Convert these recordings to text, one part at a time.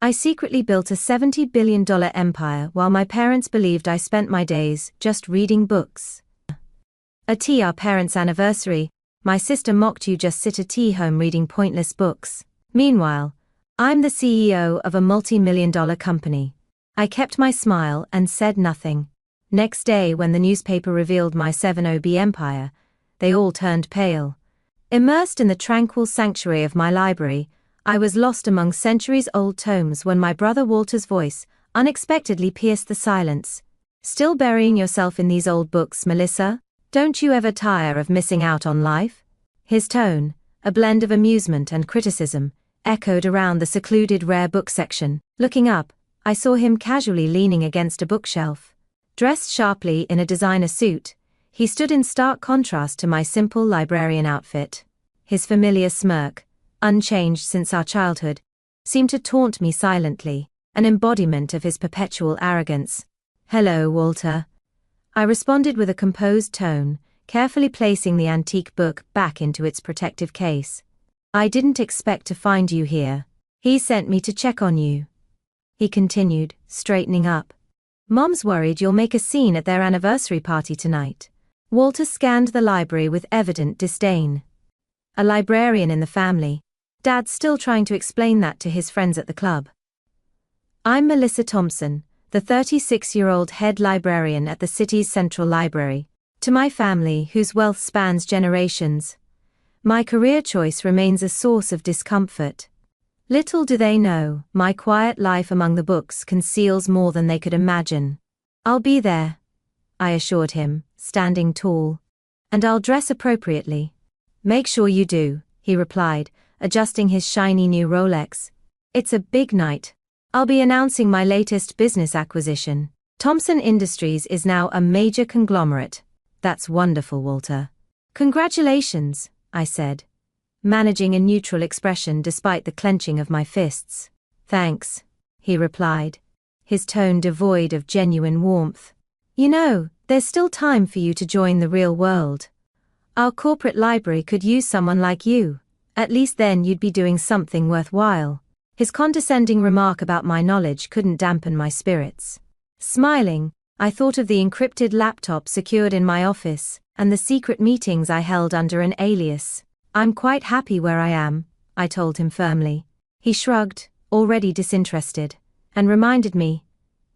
I secretly built a $70 billion empire while my parents believed I spent my days just reading books. At our parents' anniversary, my sister mocked you just sit at home reading pointless books. Meanwhile, I'm the CEO of a multi-million-dollar company. I kept my smile and said nothing. Next day when the newspaper revealed my 70B empire, they all turned pale. Immersed in the tranquil sanctuary of my library, I was lost among centuries-old tomes when my brother Walter's voice unexpectedly pierced the silence. Still burying yourself in these old books, Melissa? Don't you ever tire of missing out on life? His tone, a blend of amusement and criticism, echoed around the secluded rare book section. Looking up, I saw him casually leaning against a bookshelf. Dressed sharply in a designer suit, he stood in stark contrast to my simple librarian outfit. His familiar smirk, unchanged since our childhood, seemed to taunt me silently, an embodiment of his perpetual arrogance. "Hello, Walter." I responded with a composed tone, carefully placing the antique book back into its protective case. "I didn't expect to find you here. He sent me to check on you," he continued, straightening up. "Mom's worried you'll make a scene at their anniversary party tonight." Walter scanned the library with evident disdain. A librarian in the family. Dad's still trying to explain that to his friends at the club. "I'm Melissa Thompson, the 36-year-old head librarian at the city's Central Library. To my family, whose wealth spans generations, my career choice remains a source of discomfort. Little do they know, my quiet life among the books conceals more than they could imagine." "I'll be there," I assured him, standing tall. "And I'll dress appropriately." "Make sure you do," he replied, adjusting his shiny new Rolex. "It's a big night. I'll be announcing my latest business acquisition. Thompson Industries is now a major conglomerate." "That's wonderful, Walter." "Congratulations," I said, managing a neutral expression despite the clenching of my fists. "Thanks," he replied, his tone devoid of genuine warmth. "You know, there's still time for you to join the real world. Our corporate library could use someone like you. At least then you'd be doing something worthwhile." His condescending remark about my knowledge couldn't dampen my spirits. Smiling, I thought of the encrypted laptop secured in my office, and the secret meetings I held under an alias. "I'm quite happy where I am," I told him firmly. He shrugged, already disinterested, and reminded me,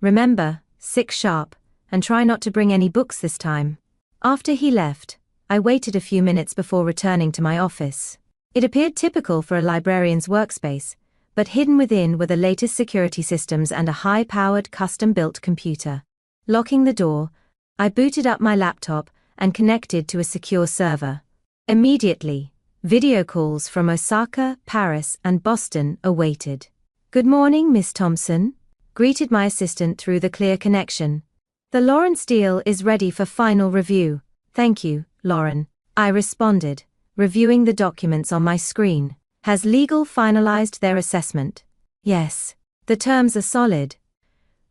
"Remember, 6 sharp, and try not to bring any books this time." After he left, I waited a few minutes before returning to my office. It appeared typical for a librarian's workspace, but hidden within were the latest security systems and a high-powered custom-built computer. Locking the door, I booted up my laptop and connected to a secure server. Immediately, video calls from Osaka, Paris, and Boston awaited. "Good morning, Miss Thompson," greeted my assistant through the clear connection. "The Lawrence deal is ready for final review." "Thank you, Lauren," I responded, reviewing the documents on my screen. "Has legal finalized their assessment?" "Yes. The terms are solid.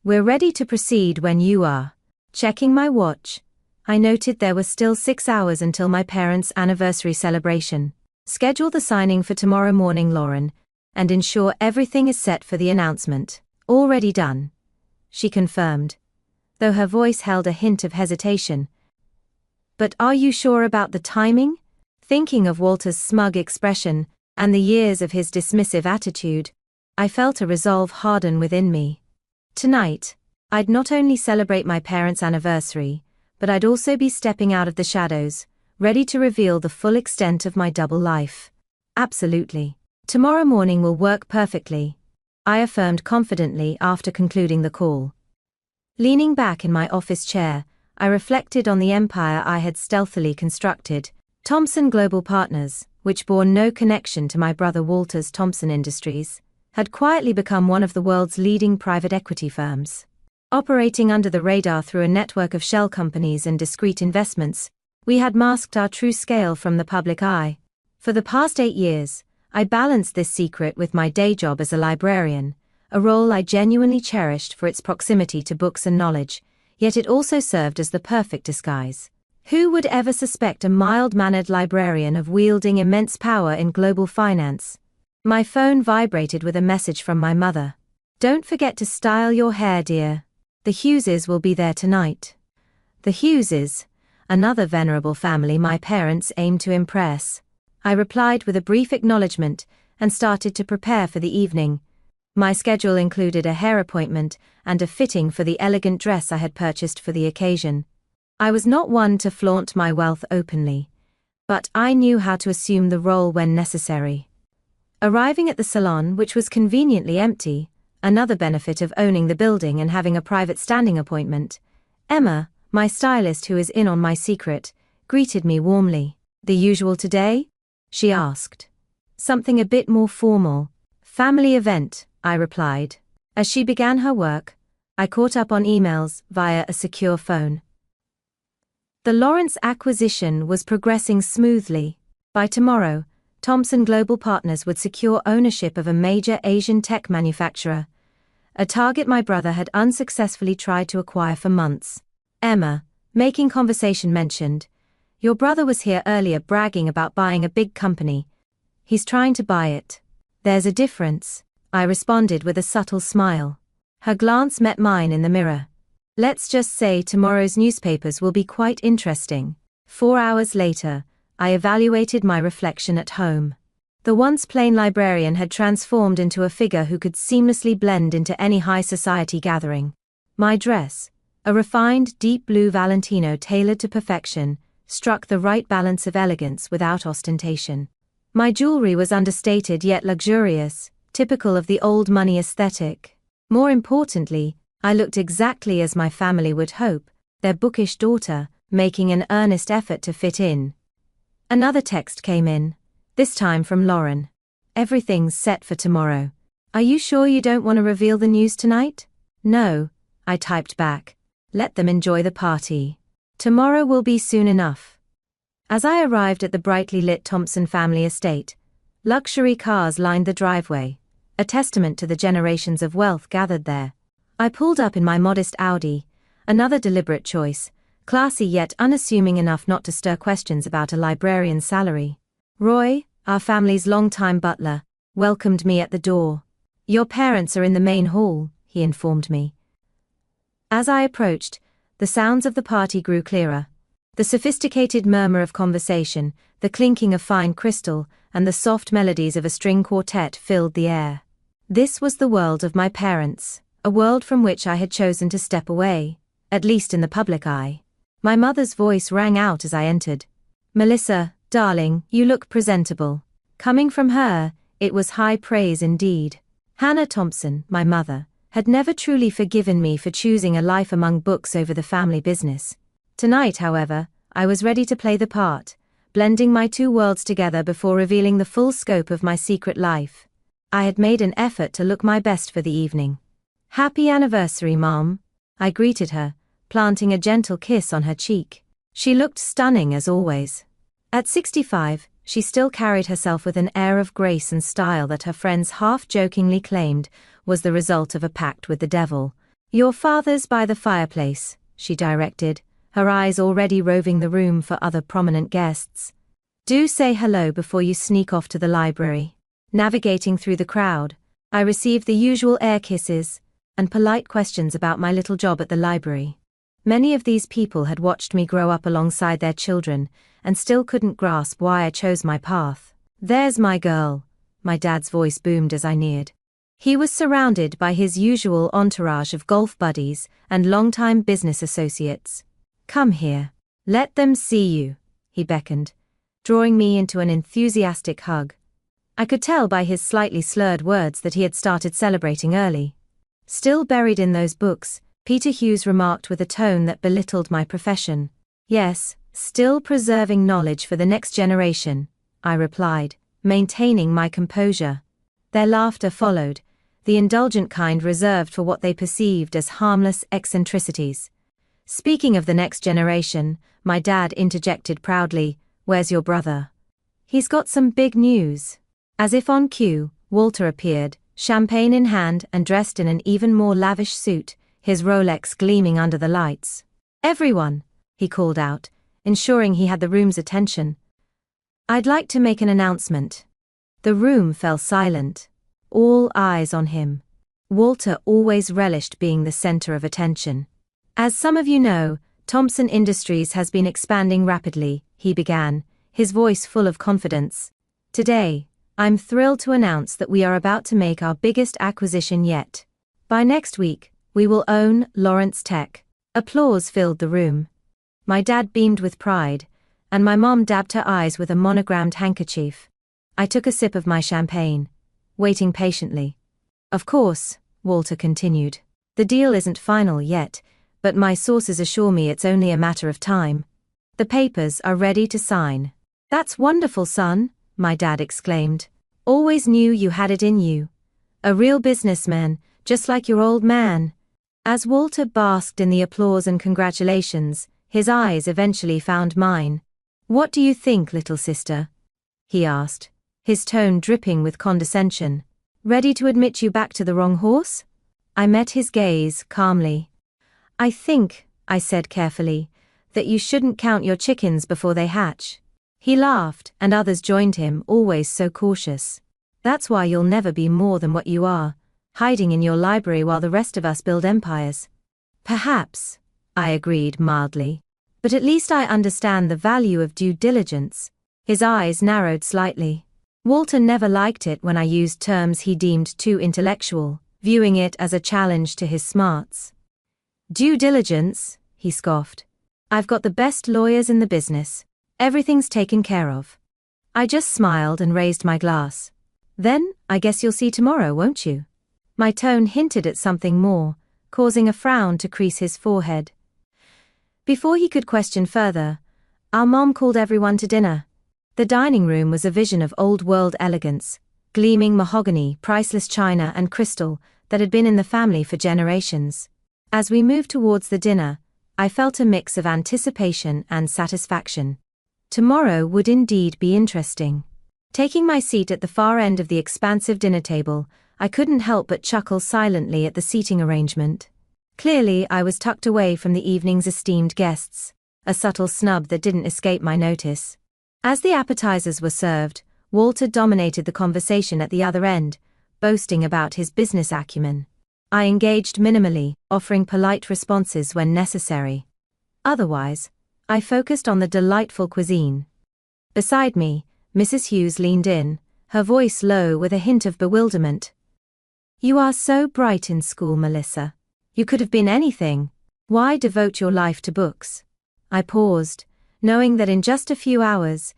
We're ready to proceed when you are." Checking my watch, I noted there were still 6 hours until my parents' anniversary celebration. "Schedule the signing for tomorrow morning, Lauren, and ensure everything is set for the announcement." "Already done," she confirmed, though her voice held a hint of hesitation. "But are you sure about the timing?" Thinking of Walter's smug expression, and the years of his dismissive attitude, I felt a resolve harden within me. Tonight, I'd not only celebrate my parents' anniversary, but I'd also be stepping out of the shadows, ready to reveal the full extent of my double life. "Absolutely. Tomorrow morning will work perfectly," I affirmed confidently after concluding the call. Leaning back in my office chair, I reflected on the empire I had stealthily constructed. Thompson Global Partners, which bore no connection to my brother Walter's Thompson Industries, had quietly become one of the world's leading private equity firms. Operating under the radar through a network of shell companies and discrete investments, we had masked our true scale from the public eye. For the past 8 years, I balanced this secret with my day job as a librarian, a role I genuinely cherished for its proximity to books and knowledge, yet it also served as the perfect disguise. Who would ever suspect a mild-mannered librarian of wielding immense power in global finance? My phone vibrated with a message from my mother. Don't forget to style your hair, dear. The Hugheses will be there tonight. The Hugheses, another venerable family my parents aimed to impress. I replied with a brief acknowledgement and started to prepare for the evening. My schedule included a hair appointment and a fitting for the elegant dress I had purchased for the occasion. I was not one to flaunt my wealth openly, but I knew how to assume the role when necessary. Arriving at the salon, which was conveniently empty, another benefit of owning the building and having a private standing appointment, Emma, my stylist who is in on my secret, greeted me warmly. "The usual today?" she asked. "Something a bit more formal. Family event," I replied. As she began her work, I caught up on emails via a secure phone. The Lawrence acquisition was progressing smoothly. By tomorrow, Thomson Global Partners would secure ownership of a major Asian tech manufacturer, a target my brother had unsuccessfully tried to acquire for months. Emma, making conversation, mentioned, "Your brother was here earlier bragging about buying a big company. He's trying to buy it." "There's a difference," I responded with a subtle smile. Her glance met mine in the mirror. "Let's just say tomorrow's newspapers will be quite interesting." 4 hours later, I evaluated my reflection at home. The once plain librarian had transformed into a figure who could seamlessly blend into any high society gathering. My dress, a refined deep blue Valentino tailored to perfection, struck the right balance of elegance without ostentation. My jewelry was understated yet luxurious, typical of the old money aesthetic. More importantly, I looked exactly as my family would hope, their bookish daughter, making an earnest effort to fit in. Another text came in, this time from Lauren. "Everything's set for tomorrow. Are you sure you don't want to reveal the news tonight?" "No," I typed back. "Let them enjoy the party. Tomorrow will be soon enough." As I arrived at the brightly lit Thompson family estate, luxury cars lined the driveway, a testament to the generations of wealth gathered there. I pulled up in my modest Audi, another deliberate choice, classy yet unassuming enough not to stir questions about a librarian's salary. Roy, our family's longtime butler, welcomed me at the door. "Your parents are in the main hall," he informed me. As I approached, the sounds of the party grew clearer. The sophisticated murmur of conversation, the clinking of fine crystal, and the soft melodies of a string quartet filled the air. This was the world of my parents, a world from which I had chosen to step away, at least in the public eye. My mother's voice rang out as I entered. "Melissa, darling, you look presentable." Coming from her, it was high praise indeed. Hannah Thompson, my mother, had never truly forgiven me for choosing a life among books over the family business. Tonight, however, I was ready to play the part, blending my two worlds together before revealing the full scope of my secret life. I had made an effort to look my best for the evening. "Happy anniversary, Mom," I greeted her, planting a gentle kiss on her cheek. She looked stunning as always. At 65, she still carried herself with an air of grace and style that her friends half-jokingly claimed was the result of a pact with the devil. "Your father's by the fireplace," she directed, her eyes already roving the room for other prominent guests. "Do say hello before you sneak off to the library." Navigating through the crowd, I received the usual air kisses and polite questions about my little job at the library. Many of these people had watched me grow up alongside their children and still couldn't grasp why I chose my path. "There's my girl," my dad's voice boomed as I neared. He was surrounded by his usual entourage of golf buddies and longtime business associates. "Come here. Let them see you," he beckoned, drawing me into an enthusiastic hug. I could tell by his slightly slurred words that he had started celebrating early. "Still buried in those books," Peter Hughes remarked with a tone that belittled my profession. "Yes, still preserving knowledge for the next generation," I replied, maintaining my composure. Their laughter followed, the indulgent kind reserved for what they perceived as harmless eccentricities. "Speaking of the next generation," my dad interjected proudly, "where's your brother? He's got some big news." As if on cue, Walter appeared, champagne in hand and dressed in an even more lavish suit, his Rolex gleaming under the lights. "Everyone," he called out, ensuring he had the room's attention. "I'd like to make an announcement." The room fell silent, all eyes on him. Walter always relished being the center of attention. As some of you know, Thompson Industries has been expanding rapidly, he began, his voice full of confidence. Today, I'm thrilled to announce that we are about to make our biggest acquisition yet. By next week, we will own Lawrence Tech. Applause filled the room. My dad beamed with pride, and my mom dabbed her eyes with a monogrammed handkerchief. I took a sip of my champagne, waiting patiently. Of course, Walter continued. The deal isn't final yet, but my sources assure me it's only a matter of time. The papers are ready to sign. That's wonderful, son, my dad exclaimed. Always knew you had it in you. A real businessman, just like your old man. As Walter basked in the applause and congratulations, his eyes eventually found mine. What do you think, little sister? He asked, his tone dripping with condescension. Ready to admit you back to the wrong horse? I met his gaze calmly. I think, I said carefully, that you shouldn't count your chickens before they hatch. He laughed, and others joined him, always so cautious. That's why you'll never be more than what you are, hiding in your library while the rest of us build empires. Perhaps, I agreed mildly. But at least I understand the value of due diligence. His eyes narrowed slightly. Walter never liked it when I used terms he deemed too intellectual, viewing it as a challenge to his smarts. Due diligence, he scoffed. I've got the best lawyers in the business. Everything's taken care of. I just smiled and raised my glass. Then, I guess you'll see tomorrow, won't you? My tone hinted at something more, causing a frown to crease his forehead. Before he could question further, our mom called everyone to dinner. The dining room was a vision of old-world elegance, gleaming mahogany, priceless china and crystal that had been in the family for generations. As we moved towards the dinner, I felt a mix of anticipation and satisfaction. Tomorrow would indeed be interesting. Taking my seat at the far end of the expansive dinner table, I couldn't help but chuckle silently at the seating arrangement. Clearly, I was tucked away from the evening's esteemed guests, a subtle snub that didn't escape my notice. As the appetizers were served, Walter dominated the conversation at the other end, boasting about his business acumen. I engaged minimally, offering polite responses when necessary. Otherwise, I focused on the delightful cuisine. Beside me, Mrs. Hughes leaned in, her voice low with a hint of bewilderment. You are so bright in school, Melissa. You could have been anything. Why devote your life to books? I paused, knowing that in just a few hours,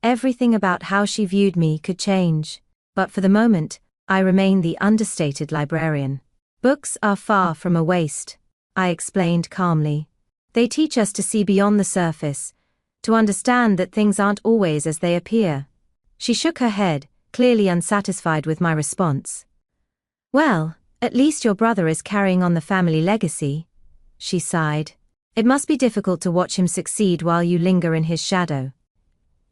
everything about how she viewed me could change. But for the moment, I remained the understated librarian. Books are far from a waste, I explained calmly. They teach us to see beyond the surface, to understand that things aren't always as they appear. She shook her head, clearly unsatisfied with my response. Well, at least your brother is carrying on the family legacy, she sighed. It must be difficult to watch him succeed while you linger in his shadow.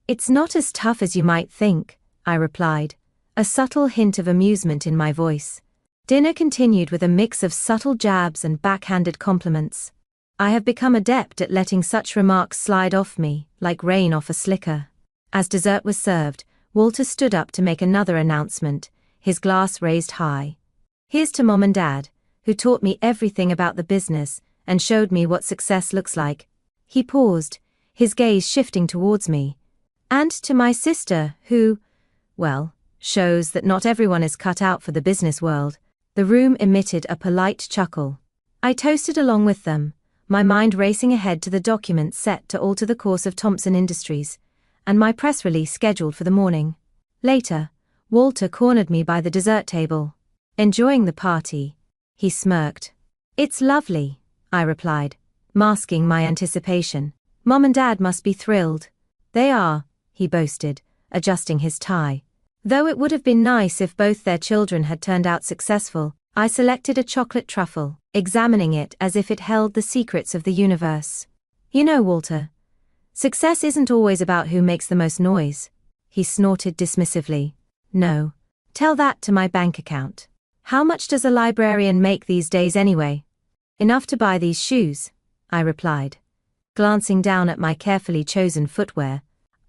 It's not as tough as you might think, I replied, a subtle hint of amusement in my voice. Dinner continued with a mix of subtle jabs and backhanded compliments. I have become adept at letting such remarks slide off me, like rain off a slicker. As dessert was served, Walter stood up to make another announcement, his glass raised high. Here's to Mom and Dad, who taught me everything about the business and showed me what success looks like. He paused, his gaze shifting towards me. And to my sister, who, well, shows that not everyone is cut out for the business world. The room emitted a polite chuckle. I toasted along with them, my mind racing ahead to the documents set to alter the course of Thompson Industries, and my press release scheduled for the morning. Later, Walter cornered me by the dessert table. Enjoying the party? He smirked. It's lovely, I replied, masking my anticipation. Mom and Dad must be thrilled. They are, he boasted, adjusting his tie. Though it would have been nice if both their children had turned out successful, I selected a chocolate truffle, examining it as if it held the secrets of the universe. You know, Walter, success isn't always about who makes the most noise. He snorted dismissively. No. Tell that to my bank account. How much does a librarian make these days anyway? Enough to buy these shoes, I replied, glancing down at my carefully chosen footwear.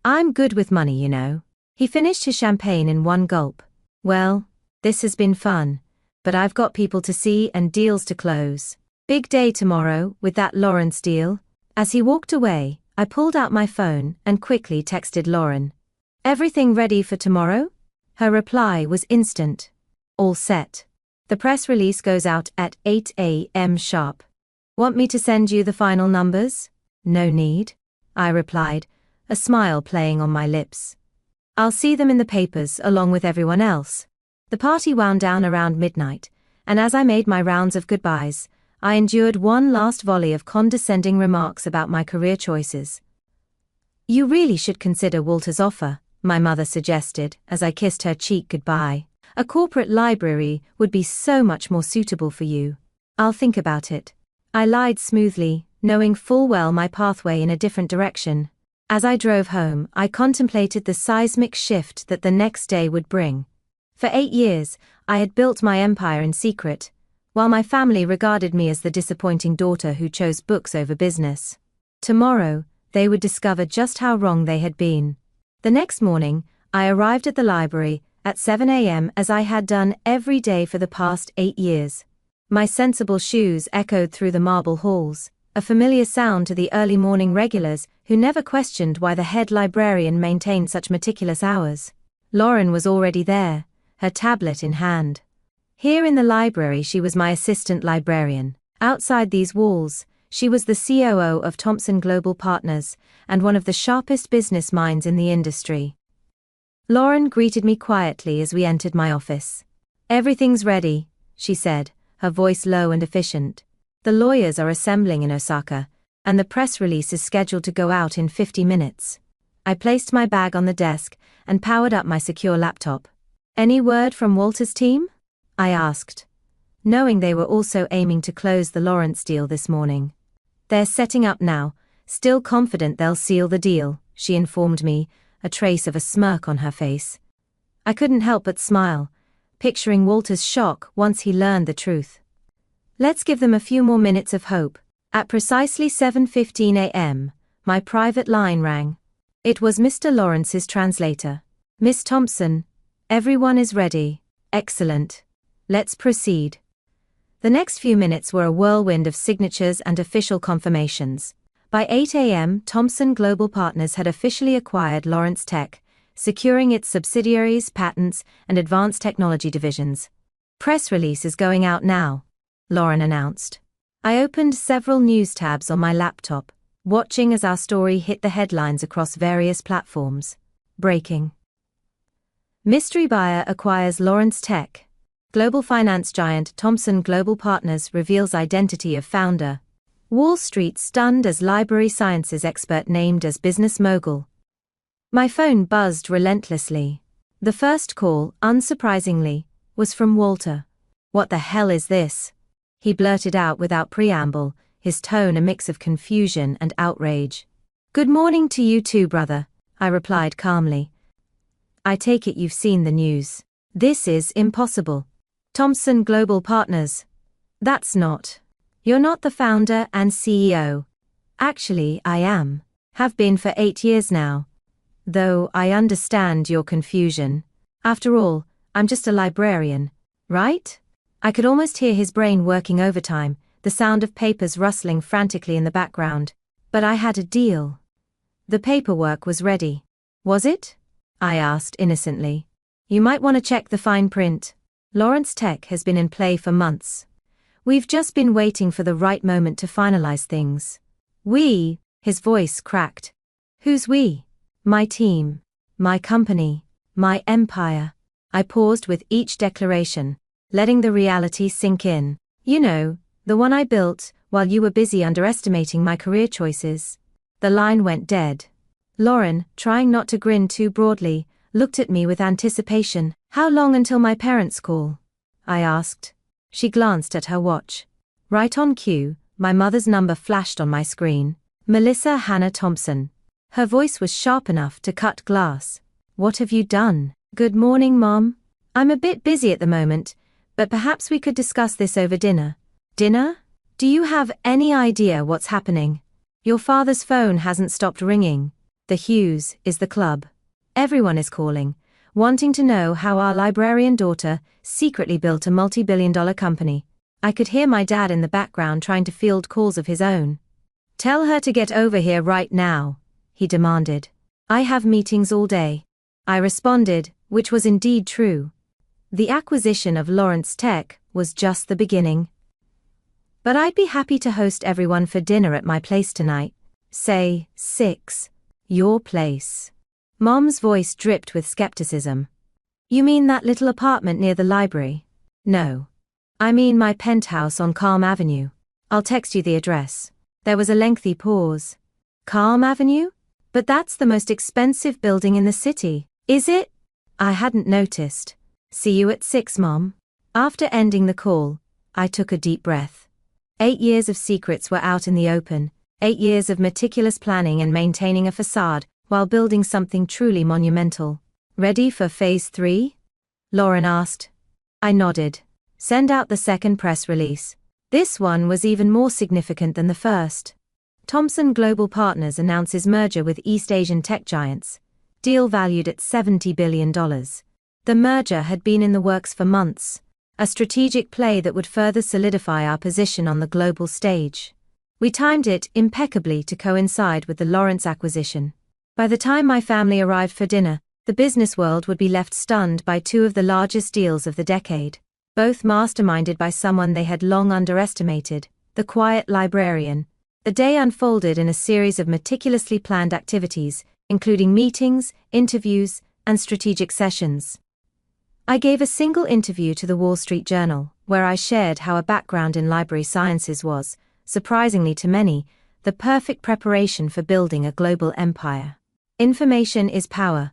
I'm good with money, you know. He finished his champagne in one gulp. Well, this has been fun, but I've got people to see and deals to close. Big day tomorrow with that Lawrence deal. As he walked away, I pulled out my phone and quickly texted Lauren. Everything ready for tomorrow? Her reply was instant. All set. The press release goes out at 8 a.m. sharp. Want me to send you the final numbers? No need, I replied, a smile playing on my lips. I'll see them in the papers along with everyone else. The party wound down around midnight, and as I made my rounds of goodbyes, I endured one last volley of condescending remarks about my career choices. You really should consider Walter's offer, my mother suggested as I kissed her cheek goodbye. A corporate library would be so much more suitable for you. I'll think about it. I lied smoothly, knowing full well my pathway in a different direction. As I drove home, I contemplated the seismic shift that the next day would bring. For 8 years, I had built my empire in secret, while my family regarded me as the disappointing daughter who chose books over business. Tomorrow, they would discover just how wrong they had been. The next morning, I arrived at the library at 7 a.m. as I had done every day for the past 8 years. My sensible shoes echoed through the marble halls, a familiar sound to the early morning regulars who never questioned why the head librarian maintained such meticulous hours. Lauren was already there, her tablet in hand. Here in the library she was my assistant librarian. Outside these walls, she was the COO of Thomson Global Partners and one of the sharpest business minds in the industry. Lauren greeted me quietly as we entered my office. Everything's ready, she said, her voice low and efficient. The lawyers are assembling in Osaka, and the press release is scheduled to go out in 50 minutes. I placed my bag on the desk and powered up my secure laptop. Any word from Walter's team? I asked, knowing they were also aiming to close the Lawrence deal this morning. They're setting up now, still confident they'll seal the deal, she informed me, a trace of a smirk on her face. I couldn't help but smile, picturing Walter's shock once he learned the truth. Let's give them a few more minutes of hope. At precisely 7:15 a.m., my private line rang. It was Mr. Lawrence's translator. Miss Thompson, everyone is ready. Excellent. Let's proceed. The next few minutes were a whirlwind of signatures and official confirmations. By 8 a.m., Thomson Global Partners had officially acquired Lawrence Tech, securing its subsidiaries, patents, and advanced technology divisions. Press release is going out now, Lauren announced. I opened several news tabs on my laptop, watching as our story hit the headlines across various platforms. Breaking. Mystery buyer acquires Lawrence Tech. Global finance giant Thomson Global Partners reveals identity of founder. Wall Street stunned as library sciences expert named as business mogul. My phone buzzed relentlessly. The first call, unsurprisingly, was from Walter. What the hell is this? He blurted out without preamble, his tone a mix of confusion and outrage. Good morning to you too, brother, I replied calmly. I take it you've seen the news. This is impossible. Thomson Global Partners. That's not. You're not the founder and CEO. Actually, I am. Have been for 8 years now. Though I understand your confusion. After all, I'm just a librarian, right? I could almost hear his brain working overtime, the sound of papers rustling frantically in the background. But I had a deal. The paperwork was ready. Was it? I asked innocently. You might want to check the fine print. Lawrence Tech has been in play for months. We've just been waiting for the right moment to finalize things. We, his voice cracked. Who's we? My team. My company. My empire. I paused with each declaration, letting the reality sink in. You know, the one I built, while you were busy underestimating my career choices. The line went dead. Lauren, trying not to grin too broadly, looked at me with anticipation. How long until my parents call? I asked. She glanced at her watch. Right on cue, my mother's number flashed on my screen. Melissa Hannah Thompson. Her voice was sharp enough to cut glass. What have you done? Good morning, Mom. I'm a bit busy at the moment, but perhaps we could discuss this over dinner. Dinner? Do you have any idea what's happening? Your father's phone hasn't stopped ringing. The Hughes is the club. Everyone is calling. wanting to know how our librarian daughter secretly built a multi-billion-dollar company. I could hear my dad in the background trying to field calls of his own. "Tell her to get over here right now," he demanded. "I have meetings all day," I responded, which was indeed true. The acquisition of Lawrence Tech was just the beginning. "But I'd be happy to host everyone for dinner at my place tonight." "Say, 6. Your place." Mom's voice dripped with skepticism. "You mean that little apartment near the library?" "No. I mean my penthouse on Calm Avenue. I'll text you the address." There was a lengthy pause. "Calm Avenue? But that's the most expensive building in the city, is it?" I hadn't noticed. "See you at 6, Mom." After ending the call, I took a deep breath. 8 years of secrets were out in the open, 8 years of meticulous planning and maintaining a facade while building something truly monumental. "Ready for Phase 3? Lauren asked. I nodded. "Send out the second press release." This one was even more significant than the first. Thomson Global Partners announces merger with East Asian tech giants. Deal valued at $70 billion. The merger had been in the works for months, a strategic play that would further solidify our position on the global stage. We timed it impeccably to coincide with the Lawrence acquisition. By the time my family arrived for dinner, the business world would be left stunned by two of the largest deals of the decade, both masterminded by someone they had long underestimated, the quiet librarian. The day unfolded in a series of meticulously planned activities, including meetings, interviews, and strategic sessions. I gave a single interview to the Wall Street Journal, where I shared how a background in library sciences was, surprisingly to many, the perfect preparation for building a global empire. "Information is power,"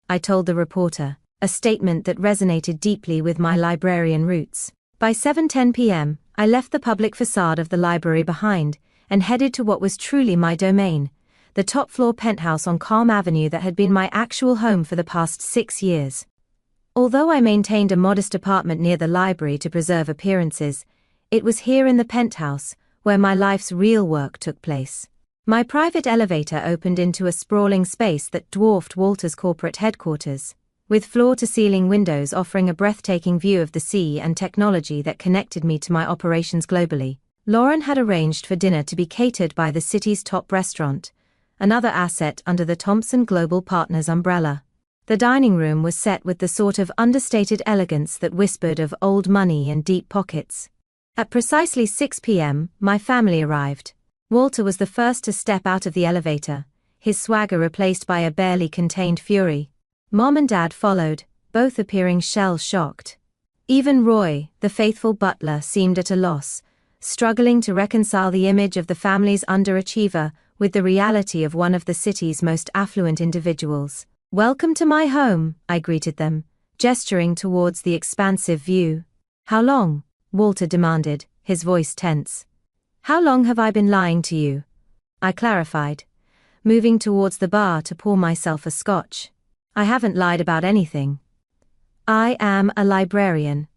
I told the reporter, a statement that resonated deeply with my librarian roots. By 7:10 p.m., I left the public facade of the library behind and headed to what was truly my domain, the top-floor penthouse on Calm Avenue that had been my actual home for the past 6 years. Although I maintained a modest apartment near the library to preserve appearances, it was here in the penthouse where my life's real work took place. My private elevator opened into a sprawling space that dwarfed Walter's corporate headquarters, with floor-to-ceiling windows offering a breathtaking view of the sea and technology that connected me to my operations globally. Lauren had arranged for dinner to be catered by the city's top restaurant, another asset under the Thomson Global Partners umbrella. The dining room was set with the sort of understated elegance that whispered of old money and deep pockets. At precisely 6 p.m., my family arrived. Walter was the first to step out of the elevator, his swagger replaced by a barely contained fury. Mom and Dad followed, both appearing shell-shocked. Even Roy, the faithful butler, seemed at a loss, struggling to reconcile the image of the family's underachiever with the reality of one of the city's most affluent individuals. "Welcome to my home," I greeted them, gesturing towards the expansive view. "How long?" Walter demanded, his voice tense. "How long have I been lying to you?" I clarified, moving towards the bar to pour myself a scotch. "I haven't lied about anything. I am a librarian.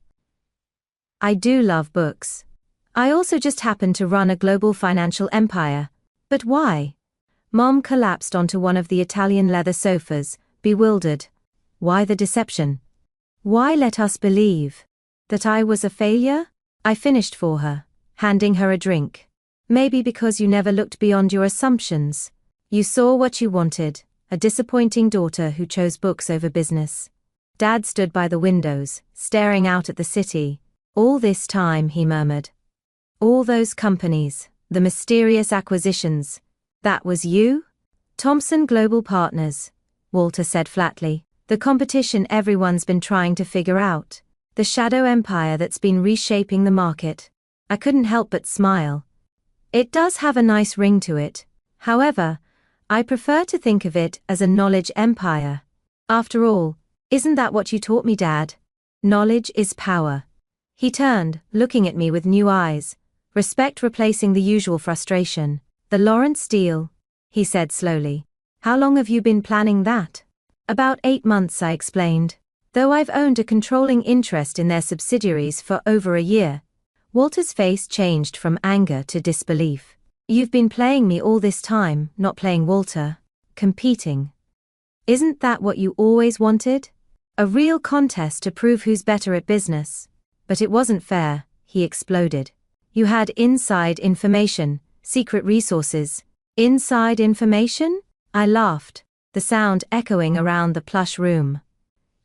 I do love books. I also just happen to run a global financial empire. But why?" Mom collapsed onto one of the Italian leather sofas, bewildered. "Why the deception? Why let us believe that I was a failure?" I finished for her, handing her a drink. "Maybe because you never looked beyond your assumptions. You saw what you wanted, a disappointing daughter who chose books over business." Dad stood by the windows, staring out at the city. "All this time," he murmured. "All those companies, the mysterious acquisitions. That was you?" "Thomson Global Partners," Walter said flatly. "The competition everyone's been trying to figure out. The shadow empire that's been reshaping the market." I couldn't help but smile. It does have a nice ring to it. However, I prefer to think of it as a knowledge empire. After all, isn't that what you taught me, Dad? Knowledge is power. He turned, looking at me with new eyes, respect replacing the usual frustration. "The Lawrence deal," he said slowly. "How long have you been planning that?" "About 8 months," I explained. "Though I've owned a controlling interest in their subsidiaries for over a year." Walter's face changed from anger to disbelief. "You've been playing me all this time, not playing Walter. Competing. Isn't that what you always wanted?" A real contest to prove who's better at business. But it wasn't fair, he exploded. You had inside information, secret resources. Inside information? I laughed, the sound echoing around the plush room.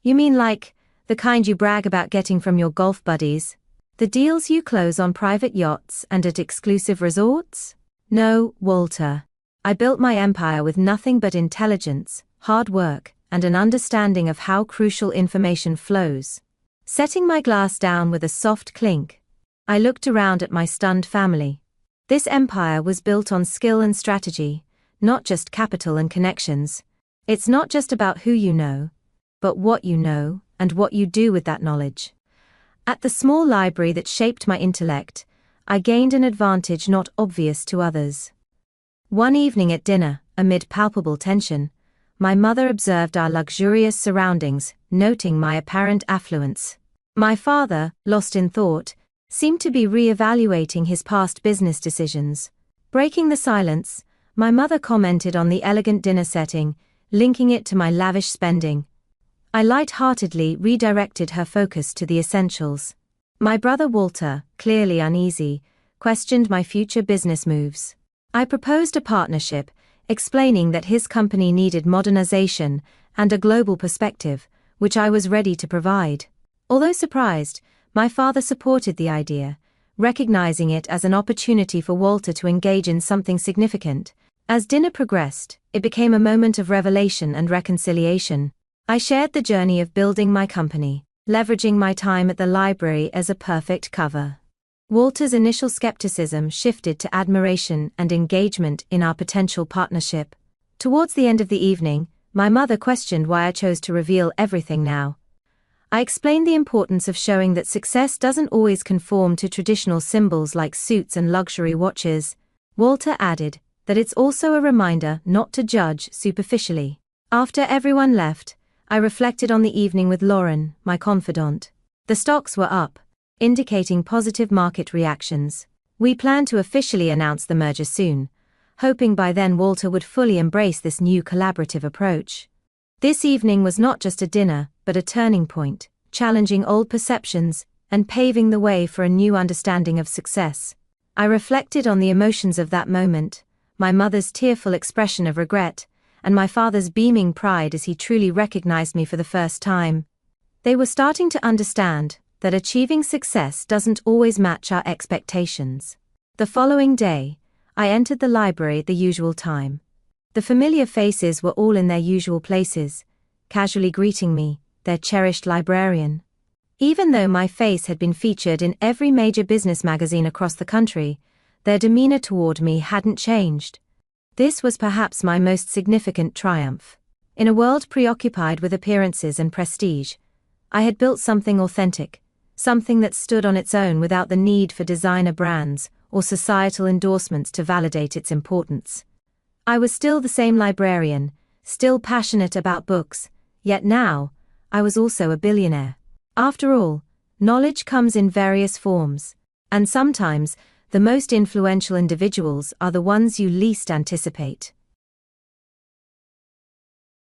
You mean like, the kind you brag about getting from your golf buddies? The deals you close on private yachts and at exclusive resorts? No, Walter. I built my empire with nothing but intelligence, hard work, and an understanding of how crucial information flows. Setting my glass down with a soft clink, I looked around at my stunned family. This empire was built on skill and strategy, not just capital and connections. It's not just about who you know, but what you know, and what you do with that knowledge. At the small library that shaped my intellect, I gained an advantage not obvious to others. One evening at dinner, amid palpable tension, my mother observed our luxurious surroundings, noting my apparent affluence. My father, lost in thought, seemed to be re-evaluating his past business decisions. Breaking the silence, my mother commented on the elegant dinner setting, linking it to my lavish spending. I light-heartedly redirected her focus to the essentials. My brother Walter, clearly uneasy, questioned my future business moves. I proposed a partnership, explaining that his company needed modernization and a global perspective, which I was ready to provide. Although surprised, my father supported the idea, recognizing it as an opportunity for Walter to engage in something significant. As dinner progressed, it became a moment of revelation and reconciliation. I shared the journey of building my company, leveraging my time at the library as a perfect cover. Walter's initial skepticism shifted to admiration and engagement in our potential partnership. Towards the end of the evening, my mother questioned why I chose to reveal everything now. I explained the importance of showing that success doesn't always conform to traditional symbols like suits and luxury watches. Walter added that it's also a reminder not to judge superficially. After everyone left, I reflected on the evening with Lauren, my confidant. The stocks were up, indicating positive market reactions. We planned to officially announce the merger soon, hoping by then Walter would fully embrace this new collaborative approach. This evening was not just a dinner, but a turning point, challenging old perceptions and paving the way for a new understanding of success. I reflected on the emotions of that moment, my mother's tearful expression of regret, and my father's beaming pride as he truly recognized me for the first time. They were starting to understand that achieving success doesn't always match our expectations. The following day, I entered the library at the usual time. The familiar faces were all in their usual places, casually greeting me, their cherished librarian. Even though my face had been featured in every major business magazine across the country, their demeanor toward me hadn't changed. This was perhaps my most significant triumph. In a world preoccupied with appearances and prestige, I had built something authentic, something that stood on its own without the need for designer brands or societal endorsements to validate its importance. I was still the same librarian, still passionate about books, yet now, I was also a billionaire. After all, knowledge comes in various forms, and sometimes, the most influential individuals are the ones you least anticipate.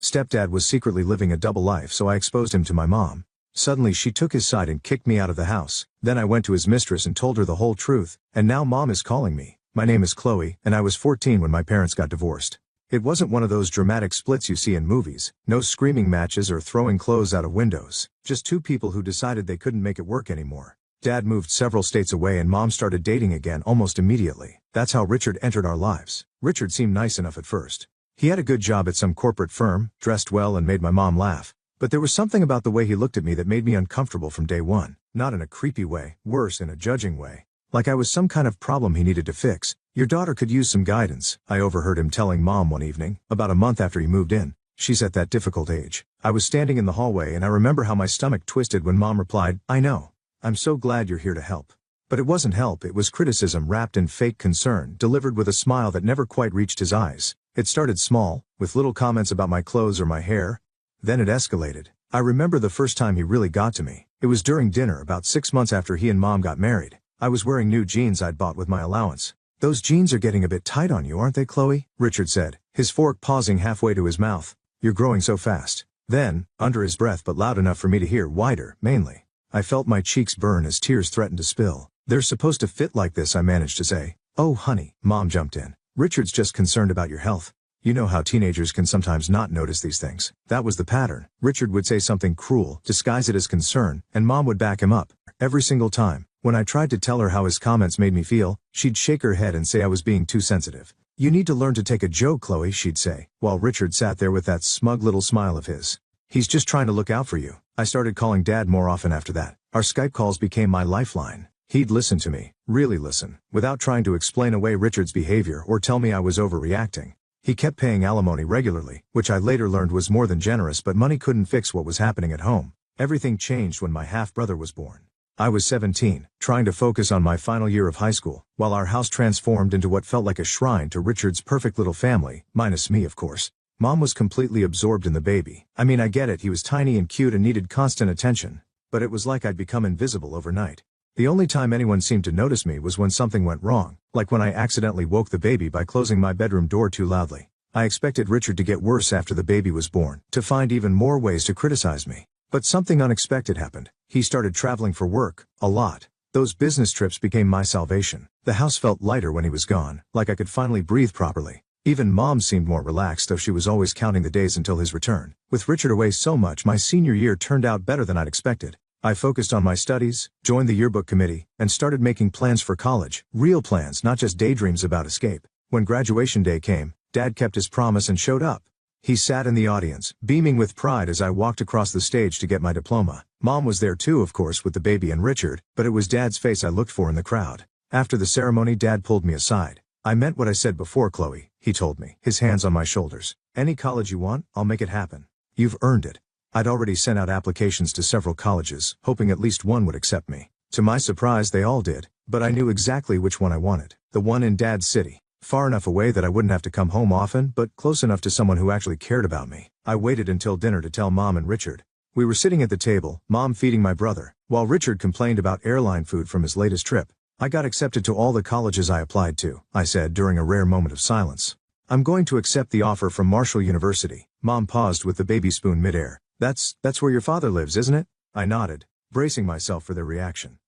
Stepdad was secretly living a double life, so I exposed him to my mom. Suddenly she took his side and kicked me out of the house. Then I went to his mistress and told her the whole truth, and now Mom is calling me. My name is Chloe, and I was 14 when my parents got divorced. It wasn't one of those dramatic splits you see in movies, no screaming matches or throwing clothes out of windows, just two people who decided they couldn't make it work anymore. Dad moved several states away and Mom started dating again almost immediately. That's how Richard entered our lives. Richard seemed nice enough at first. He had a good job at some corporate firm, dressed well and made my mom laugh. But there was something about the way he looked at me that made me uncomfortable from day one. Not in a creepy way, worse, in a judging way. Like I was some kind of problem he needed to fix. Your daughter could use some guidance, I overheard him telling Mom one evening, about a month after he moved in. She's at that difficult age. I was standing in the hallway and I remember how my stomach twisted when Mom replied, I know. I'm so glad you're here to help. But it wasn't help, it was criticism wrapped in fake concern, delivered with a smile that never quite reached his eyes. It started small, with little comments about my clothes or my hair. Then it escalated. I remember the first time he really got to me. It was during dinner about 6 months after he and Mom got married. I was wearing new jeans I'd bought with my allowance. Those jeans are getting a bit tight on you, aren't they, Chloe? Richard said, his fork pausing halfway to his mouth. You're growing so fast. Then, under his breath but loud enough for me to hear wider, mainly. I felt my cheeks burn as tears threatened to spill. "They're supposed to fit like this," I managed to say. "Oh honey," Mom jumped in. "Richard's just concerned about your health. You know how teenagers can sometimes not notice these things." That was the pattern. Richard would say something cruel, disguise it as concern, and Mom would back him up. Every single time. When I tried to tell her how his comments made me feel, she'd shake her head and say I was being too sensitive. "You need to learn to take a joke, Chloe," she'd say, while Richard sat there with that smug little smile of his. "He's just trying to look out for you." I started calling Dad more often after that. Our Skype calls became my lifeline. He'd listen to me, really listen, without trying to explain away Richard's behavior or tell me I was overreacting. He kept paying alimony regularly, which I later learned was more than generous, but money couldn't fix what was happening at home. Everything changed when my half-brother was born. I was 17, trying to focus on my final year of high school, while our house transformed into what felt like a shrine to Richard's perfect little family, minus me of course. Mom was completely absorbed in the baby. I mean, I get it, he was tiny and cute and needed constant attention, but it was like I'd become invisible overnight. The only time anyone seemed to notice me was when something went wrong, like when I accidentally woke the baby by closing my bedroom door too loudly. I expected Richard to get worse after the baby was born, to find even more ways to criticize me. But something unexpected happened. He started traveling for work, a lot. Those business trips became my salvation. The house felt lighter when he was gone, like I could finally breathe properly. Even Mom seemed more relaxed, though she was always counting the days until his return. With Richard away so much, my senior year turned out better than I'd expected. I focused on my studies, joined the yearbook committee, and started making plans for college. Real plans, not just daydreams about escape. When graduation day came, Dad kept his promise and showed up. He sat in the audience, beaming with pride as I walked across the stage to get my diploma. Mom was there too, of course, with the baby and Richard, but it was Dad's face I looked for in the crowd. After the ceremony, Dad pulled me aside. "I meant what I said before, Chloe," he told me, his hands on my shoulders. "Any college you want, I'll make it happen. You've earned it." I'd already sent out applications to several colleges, hoping at least one would accept me. To my surprise, they all did, but I knew exactly which one I wanted. The one in Dad's city. Far enough away that I wouldn't have to come home often, but close enough to someone who actually cared about me. I waited until dinner to tell Mom and Richard. We were sitting at the table, Mom feeding my brother, while Richard complained about airline food from his latest trip. "I got accepted to all the colleges I applied to," I said during a rare moment of silence. "I'm going to accept the offer from Marshall University." Mom paused with the baby spoon midair. That's where your father lives, isn't it?" I nodded, bracing myself for their reaction.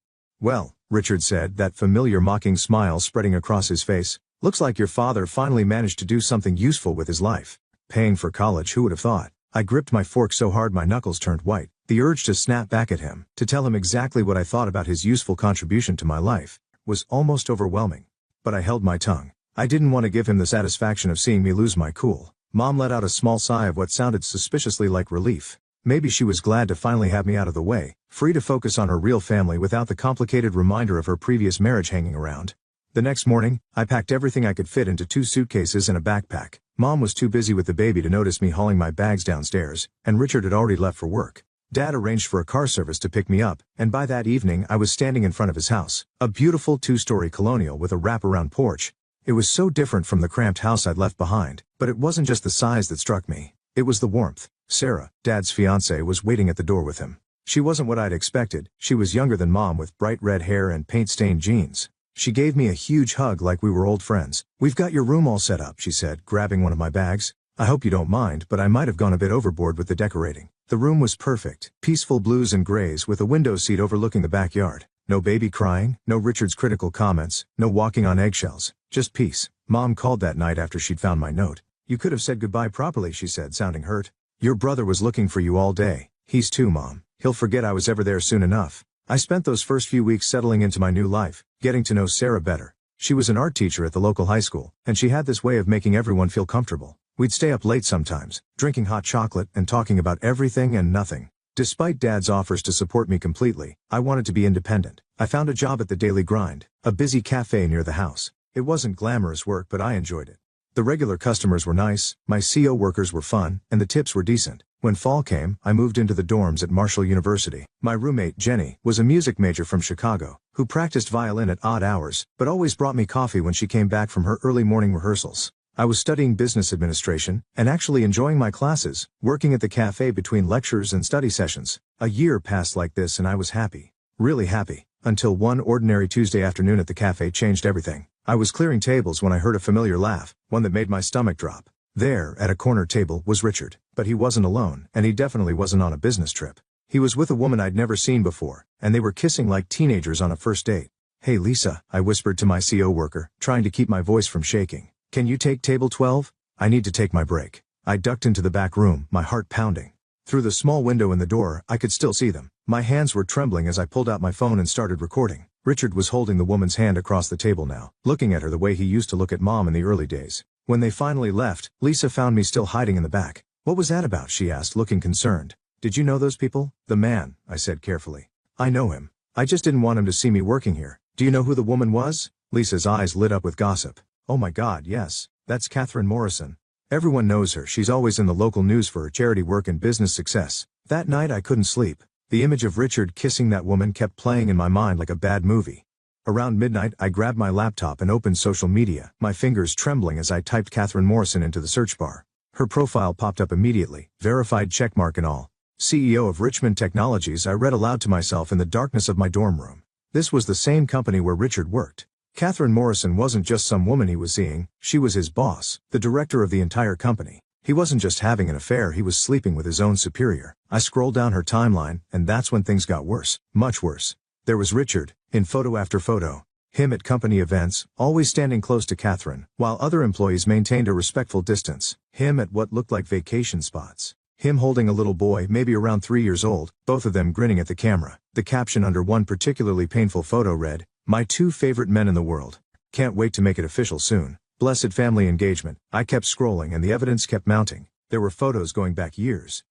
"Well," Richard said, that familiar mocking smile spreading across his face, "looks like your father finally managed to do something useful with his life. Paying for college, who would have thought?" I gripped my fork so hard my knuckles turned white. The urge to snap back at him, to tell him exactly what I thought about his useful contribution to my life, was almost overwhelming. But I held my tongue. I didn't want to give him the satisfaction of seeing me lose my cool. Mom let out a small sigh of what sounded suspiciously like relief. Maybe she was glad to finally have me out of the way, free to focus on her real family without the complicated reminder of her previous marriage hanging around. The next morning, I packed everything I could fit into 2 suitcases and a backpack. Mom was too busy with the baby to notice me hauling my bags downstairs, and Richard had already left for work. Dad arranged for a car service to pick me up, and by that evening I was standing in front of his house, a beautiful 2-story colonial with a wraparound porch. It was so different from the cramped house I'd left behind, but it wasn't just the size that struck me. It was the warmth. Sarah, Dad's fiancée, was waiting at the door with him. She wasn't what I'd expected. She was younger than Mom with bright red hair and paint-stained jeans. She gave me a huge hug like we were old friends. "We've got your room all set up," she said, grabbing one of my bags. "I hope you don't mind, but I might have gone a bit overboard with the decorating." The room was perfect, peaceful blues and grays with a window seat overlooking the backyard. No baby crying, no Richard's critical comments, no walking on eggshells, just peace. Mom called that night after she'd found my note. "You could have said goodbye properly," she said, sounding hurt. "Your brother was looking for you all day." "He's too, Mom. He'll forget I was ever there soon enough." I spent those first few weeks settling into my new life, getting to know Sarah better. She was an art teacher at the local high school, and she had this way of making everyone feel comfortable. We'd stay up late sometimes, drinking hot chocolate and talking about everything and nothing. Despite Dad's offers to support me completely, I wanted to be independent. I found a job at the Daily Grind, a busy cafe near the house. It wasn't glamorous work, but I enjoyed it. The regular customers were nice, my CO workers were fun, and the tips were decent. When fall came, I moved into the dorms at Marshall University. My roommate, Jenny, was a music major from Chicago, who practiced violin at odd hours, but always brought me coffee when she came back from her early morning rehearsals. I was studying business administration, and actually enjoying my classes, working at the cafe between lectures and study sessions. A year passed like this and I was happy. Really happy. Until one ordinary Tuesday afternoon at the cafe changed everything. I was clearing tables when I heard a familiar laugh, one that made my stomach drop. There, at a corner table, was Richard, but he wasn't alone, and he definitely wasn't on a business trip. He was with a woman I'd never seen before, and they were kissing like teenagers on a first date. "Hey Lisa," I whispered to my CO worker, trying to keep my voice from shaking. "Can you take table 12? I need to take my break." I ducked into the back room, my heart pounding. Through the small window in the door, I could still see them. My hands were trembling as I pulled out my phone and started recording. Richard was holding the woman's hand across the table now, looking at her the way he used to look at Mom in the early days. When they finally left, Lisa found me still hiding in the back. "What was that about?" she asked, looking concerned. "Did you know those people?" "The man," I said carefully. "I know him. I just didn't want him to see me working here." "Do you know who the woman was?" Lisa's eyes lit up with gossip. "Oh my God, yes. That's Catherine Morrison. Everyone knows her. She's always in the local news for her charity work and business success." That night I couldn't sleep. The image of Richard kissing that woman kept playing in my mind like a bad movie. Around midnight, I grabbed my laptop and opened social media, my fingers trembling as I typed Catherine Morrison into the search bar. Her profile popped up immediately, verified checkmark and all. CEO of Richmond Technologies, I read aloud to myself in the darkness of my dorm room. This was the same company where Richard worked. Catherine Morrison wasn't just some woman he was seeing, she was his boss, the director of the entire company. He wasn't just having an affair, he was sleeping with his own superior. I scrolled down her timeline, and that's when things got worse, much worse. There was Richard, in photo after photo. Him at company events, always standing close to Catherine, while other employees maintained a respectful distance. Him at what looked like vacation spots. Him holding a little boy, maybe around 3 years old, both of them grinning at the camera. The caption under one particularly painful photo read, "My two favorite men in the world. Can't wait to make it official soon. Blessed family engagement." I kept scrolling and the evidence kept mounting. There were photos going back years.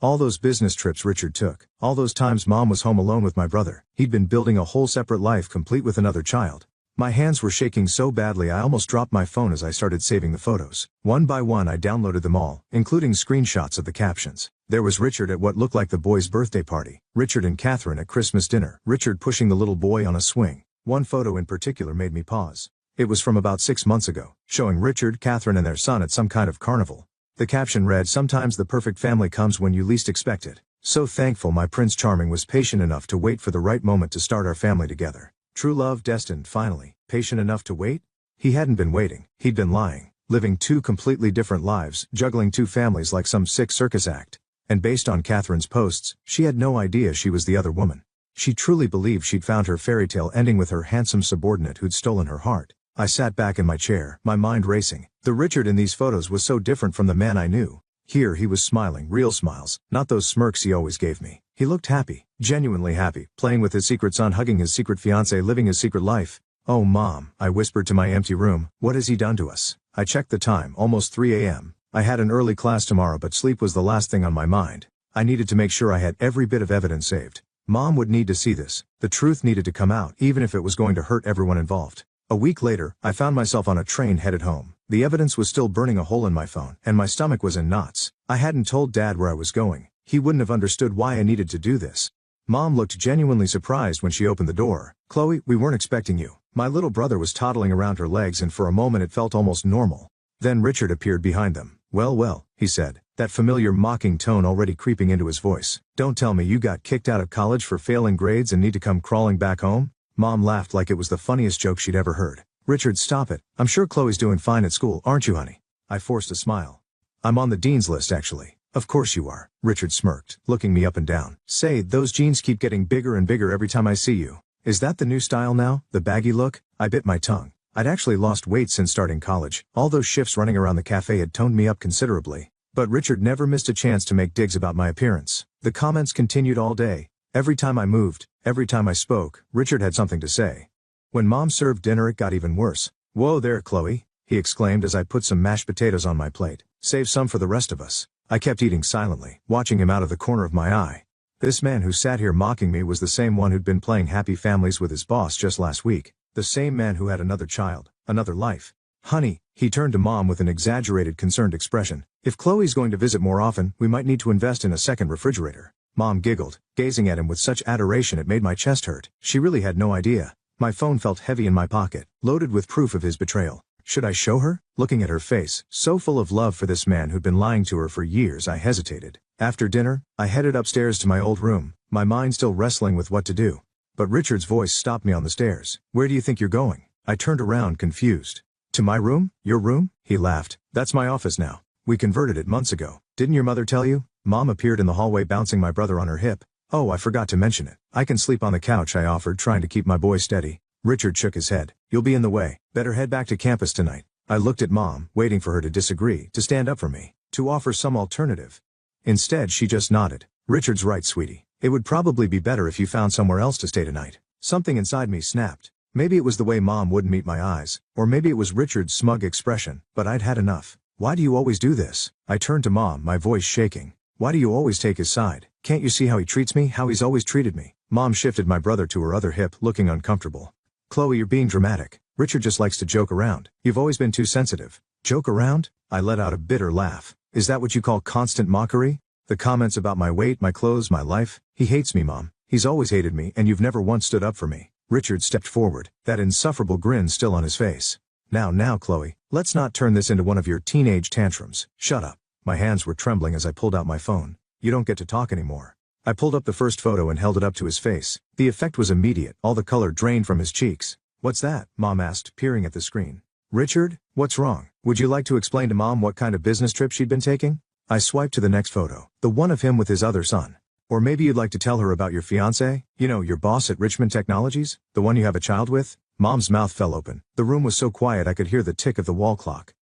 All those business trips Richard took. All those times Mom was home alone with my brother. He'd been building a whole separate life complete with another child. My hands were shaking so badly I almost dropped my phone as I started saving the photos. One by one I downloaded them all, including screenshots of the captions. There was Richard at what looked like the boy's birthday party. Richard and Catherine at Christmas dinner. Richard pushing the little boy on a swing. One photo in particular made me pause. It was from about 6 months ago, showing Richard, Catherine and their son at some kind of carnival. The caption read, "Sometimes the perfect family comes when you least expect it. So thankful my Prince Charming was patient enough to wait for the right moment to start our family together. True love destined, finally. Patient enough to wait?" He hadn't been waiting, he'd been lying. Living two completely different lives, juggling two families like some sick circus act. And based on Catherine's posts, she had no idea she was the other woman. She truly believed she'd found her fairy tale ending with her handsome subordinate who'd stolen her heart. I sat back in my chair, my mind racing. The Richard in these photos was so different from the man I knew. Here he was smiling, real smiles, not those smirks he always gave me. He looked happy, genuinely happy, playing with his secret son, hugging his secret fiancée, living his secret life. "Oh Mom," I whispered to my empty room, "what has he done to us?" I checked the time, almost 3 a.m. I had an early class tomorrow, but sleep was the last thing on my mind. I needed to make sure I had every bit of evidence saved. Mom would need to see this. The truth needed to come out, even if it was going to hurt everyone involved. A week later, I found myself on a train headed home. The evidence was still burning a hole in my phone, and my stomach was in knots. I hadn't told Dad where I was going. He wouldn't have understood why I needed to do this. Mom looked genuinely surprised when she opened the door. "Chloe, we weren't expecting you." My little brother was toddling around her legs, and for a moment it felt almost normal. Then Richard appeared behind them. Well, he said, that familiar mocking tone already creeping into his voice. "Don't tell me you got kicked out of college for failing grades and need to come crawling back home?" Mom laughed like it was the funniest joke she'd ever heard. "Richard, stop it. I'm sure Chloe's doing fine at school, aren't you, honey?" I forced a smile. "I'm on the dean's list, actually." "Of course you are," Richard smirked, looking me up and down. "Say, those jeans keep getting bigger and bigger every time I see you. Is that the new style now, the baggy look?" I bit my tongue. I'd actually lost weight since starting college. All those shifts running around the cafe had toned me up considerably. But Richard never missed a chance to make digs about my appearance. The comments continued all day. Every time I moved, every time I spoke, Richard had something to say. When Mom served dinner, it got even worse. "Whoa there, Chloe," he exclaimed as I put some mashed potatoes on my plate. "Save some for the rest of us." I kept eating silently, watching him out of the corner of my eye. This man who sat here mocking me was the same one who'd been playing happy families with his boss just last week. The same man who had another child, another life. "Honey," he turned to Mom with an exaggerated, concerned expression. "If Chloe's going to visit more often, we might need to invest in a second refrigerator." Mom giggled, gazing at him with such adoration it made my chest hurt. She really had no idea. My phone felt heavy in my pocket, loaded with proof of his betrayal. Should I show her? Looking at her face, so full of love for this man who'd been lying to her for years, I hesitated. After dinner, I headed upstairs to my old room, my mind still wrestling with what to do. But Richard's voice stopped me on the stairs. "Where do you think you're going?" I turned around, confused. To my room? Your room? He laughed. That's my office now. We converted it months ago. Didn't your mother tell you? Mom appeared in the hallway bouncing my brother on her hip. Oh, I forgot to mention it. I can sleep on the couch, I offered, trying to keep my boy steady. Richard shook his head. You'll be in the way. Better head back to campus tonight. I looked at Mom, waiting for her to disagree, to stand up for me, to offer some alternative. Instead, she just nodded. Richard's right, sweetie. It would probably be better if you found somewhere else to stay tonight. Something inside me snapped. Maybe it was the way Mom wouldn't meet my eyes, or maybe it was Richard's smug expression, but I'd had enough. Why do you always do this? I turned to Mom, my voice shaking. Why do you always take his side? Can't you see how he treats me, how he's always treated me? Mom shifted my brother to her other hip, looking uncomfortable. Chloe, you're being dramatic. Richard just likes to joke around. You've always been too sensitive. Joke around? I let out a bitter laugh. Is that what you call constant mockery? The comments about my weight, my clothes, my life? He hates me, Mom. He's always hated me, and you've never once stood up for me. Richard stepped forward, that insufferable grin still on his face. Now, Chloe, let's not turn this into one of your teenage tantrums. Shut up. My hands were trembling as I pulled out my phone. You don't get to talk anymore. I pulled up the first photo and held it up to his face. The effect was immediate, all the color drained from his cheeks. What's that? Mom asked, peering at the screen. Richard, what's wrong? Would you like to explain to Mom what kind of business trip she'd been taking? I swiped to the next photo, the one of him with his other son. Or maybe you'd like to tell her about your fiancé? You know, your boss at Richmond Technologies? The one you have a child with? Mom's mouth fell open. The room was so quiet I could hear the tick of the wall clock.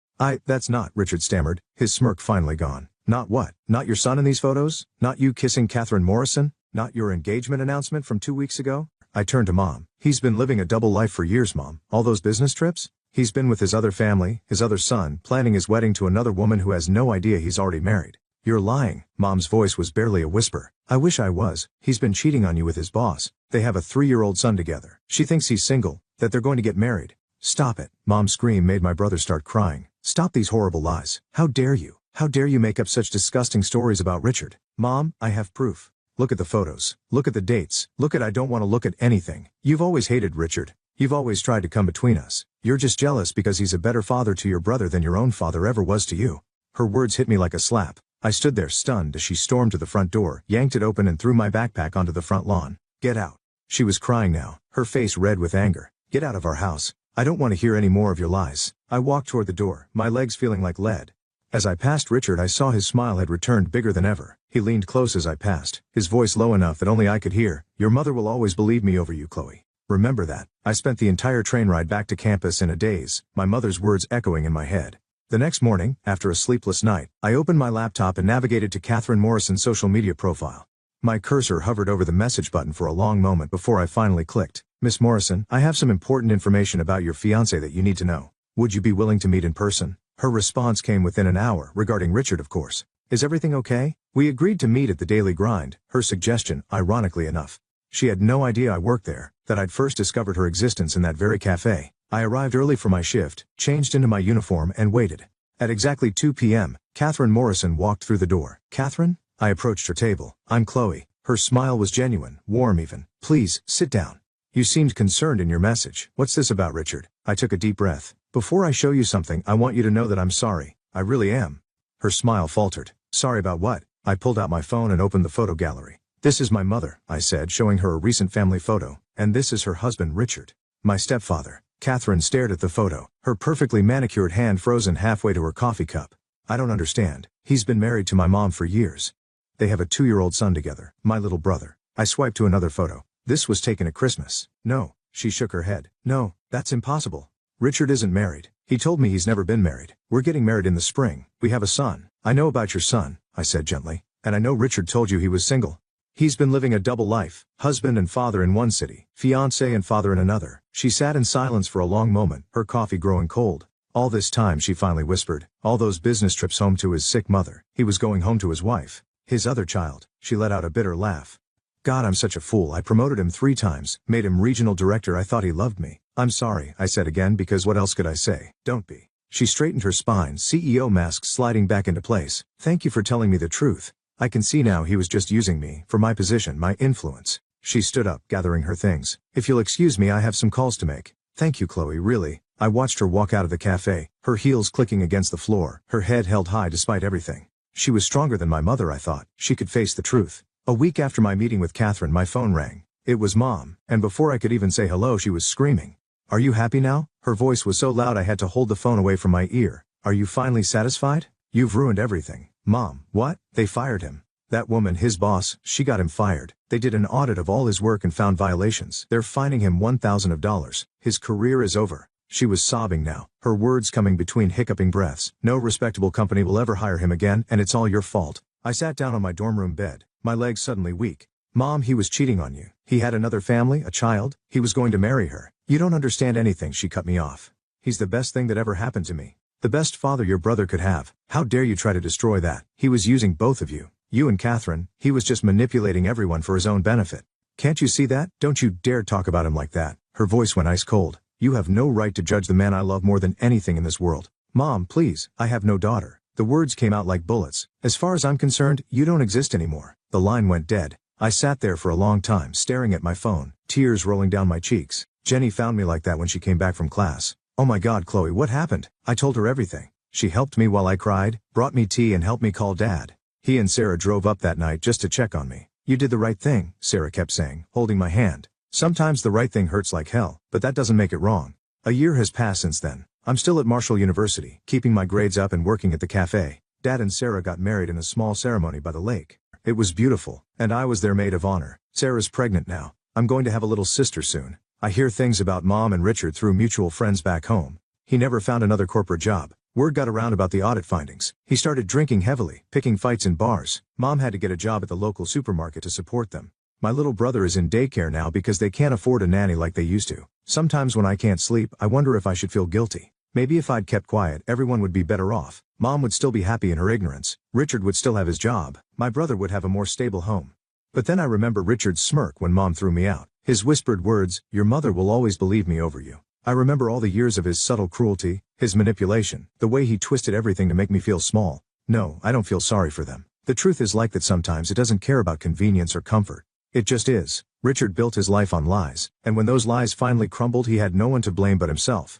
That's not, Richard stammered, his smirk finally gone. Not what? Not your son in these photos? Not you kissing Catherine Morrison? Not your engagement announcement from 2 weeks ago? I turned to Mom. He's been living a double life for years, Mom. All those business trips? He's been with his other family, his other son, planning his wedding to another woman who has no idea he's already married. You're lying. Mom's voice was barely a whisper. I wish I was. He's been cheating on you with his boss. They have a 3-year-old son together. She thinks he's single, that they're going to get married. Stop it. Mom's scream made my brother start crying. Stop these horrible lies. How dare you? How dare you make up such disgusting stories about Richard? Mom, I have proof. Look at the photos. Look at the dates. Look at I don't want to look at anything. You've always hated Richard. You've always tried to come between us. You're just jealous because he's a better father to your brother than your own father ever was to you. Her words hit me like a slap. I stood there stunned as she stormed to the front door, yanked it open and threw my backpack onto the front lawn. Get out. She was crying now, her face red with anger. Get out of our house. I don't want to hear any more of your lies. I walked toward the door, my legs feeling like lead. As I passed Richard, I saw his smile had returned bigger than ever. He leaned close as I passed, his voice low enough that only I could hear. Your mother will always believe me over you, Chloe. Remember that. I spent the entire train ride back to campus in a daze, my mother's words echoing in my head. The next morning, after a sleepless night, I opened my laptop and navigated to Catherine Morrison's social media profile. My cursor hovered over the message button for a long moment before I finally clicked. Miss Morrison, I have some important information about your fiancé that you need to know. Would you be willing to meet in person? Her response came within an hour, regarding Richard of course. Is everything okay? We agreed to meet at the Daily Grind, her suggestion, ironically enough. She had no idea I worked there, that I'd first discovered her existence in that very cafe. I arrived early for my shift, changed into my uniform and waited. At exactly 2 p.m., Catherine Morrison walked through the door. Catherine? I approached her table. I'm Chloe. Her smile was genuine, warm even. Please, sit down. You seemed concerned in your message. What's this about, Richard? I took a deep breath. Before I show you something, I want you to know that I'm sorry. I really am. Her smile faltered. Sorry about what? I pulled out my phone and opened the photo gallery. This is my mother, I said, showing her a recent family photo. And this is her husband, Richard. My stepfather. Catherine stared at the photo, her perfectly manicured hand frozen halfway to her coffee cup. I don't understand. He's been married to my mom for years. They have a 2-year-old son together, my little brother. I swiped to another photo. This was taken at Christmas. No. She shook her head. No, that's impossible. Richard isn't married. He told me he's never been married. We're getting married in the spring. We have a son. I know about your son, I said gently. And I know Richard told you he was single. He's been living a double life, husband and father in one city, fiancé and father in another. She sat in silence for a long moment, her coffee growing cold. All this time, she finally whispered, all those business trips home to his sick mother. He was going home to his wife. His other child. She let out a bitter laugh. God, I'm such a fool. I promoted him 3 times, made him regional director. I thought he loved me. I'm sorry, I said again, because what else could I say? Don't be. She straightened her spine, CEO mask sliding back into place. Thank you for telling me the truth. I can see now he was just using me, for my position, my influence. She stood up, gathering her things. If you'll excuse me, I have some calls to make. Thank you, Chloe, really. I watched her walk out of the cafe, her heels clicking against the floor, her head held high despite everything. She was stronger than my mother, I thought. She could face the truth. A week after my meeting with Catherine, my phone rang. It was Mom, and before I could even say hello, she was screaming. Are you happy now? Her voice was so loud I had to hold the phone away from my ear. Are you finally satisfied? You've ruined everything. Mom, what? They fired him. That woman, his boss, she got him fired. They did an audit of all his work and found violations. They're fining him $1,000. His career is over. She was sobbing now, her words coming between hiccuping breaths. No respectable company will ever hire him again, and it's all your fault. I sat down on my dorm room bed, my legs suddenly weak. Mom, he was cheating on you. He had another family, a child. He was going to marry her. You don't understand anything, she cut me off. He's the best thing that ever happened to me. The best father your brother could have. How dare you try to destroy that? He was using both of you. You and Catherine. He was just manipulating everyone for his own benefit. Can't you see that? Don't you dare talk about him like that. Her voice went ice cold. You have no right to judge the man I love more than anything in this world. Mom, please, I have no daughter. The words came out like bullets. As far as I'm concerned, you don't exist anymore. The line went dead. I sat there for a long time staring at my phone, tears rolling down my cheeks. Jenny found me like that when she came back from class. Oh my God, Chloe, what happened? I told her everything. She helped me while I cried, brought me tea and helped me call Dad. He and Sarah drove up that night just to check on me. You did the right thing, Sarah kept saying, holding my hand. Sometimes the right thing hurts like hell, but that doesn't make it wrong. A year has passed since then. I'm still at Marshall University, keeping my grades up and working at the cafe. Dad and Sarah got married in a small ceremony by the lake. It was beautiful, and I was their maid of honor. Sarah's pregnant now. I'm going to have a little sister soon. I hear things about Mom and Richard through mutual friends back home. He never found another corporate job. Word got around about the audit findings. He started drinking heavily, picking fights in bars. Mom had to get a job at the local supermarket to support them. My little brother is in daycare now because they can't afford a nanny like they used to. Sometimes when I can't sleep, I wonder if I should feel guilty. Maybe if I'd kept quiet, everyone would be better off. Mom would still be happy in her ignorance. Richard would still have his job. My brother would have a more stable home. But then I remember Richard's smirk when Mom threw me out. His whispered words, "Your mother will always believe me over you." I remember all the years of his subtle cruelty, his manipulation, the way he twisted everything to make me feel small. No, I don't feel sorry for them. The truth is like that sometimes it doesn't care about convenience or comfort. It just is. Richard built his life on lies, and when those lies finally crumbled he had no one to blame but himself.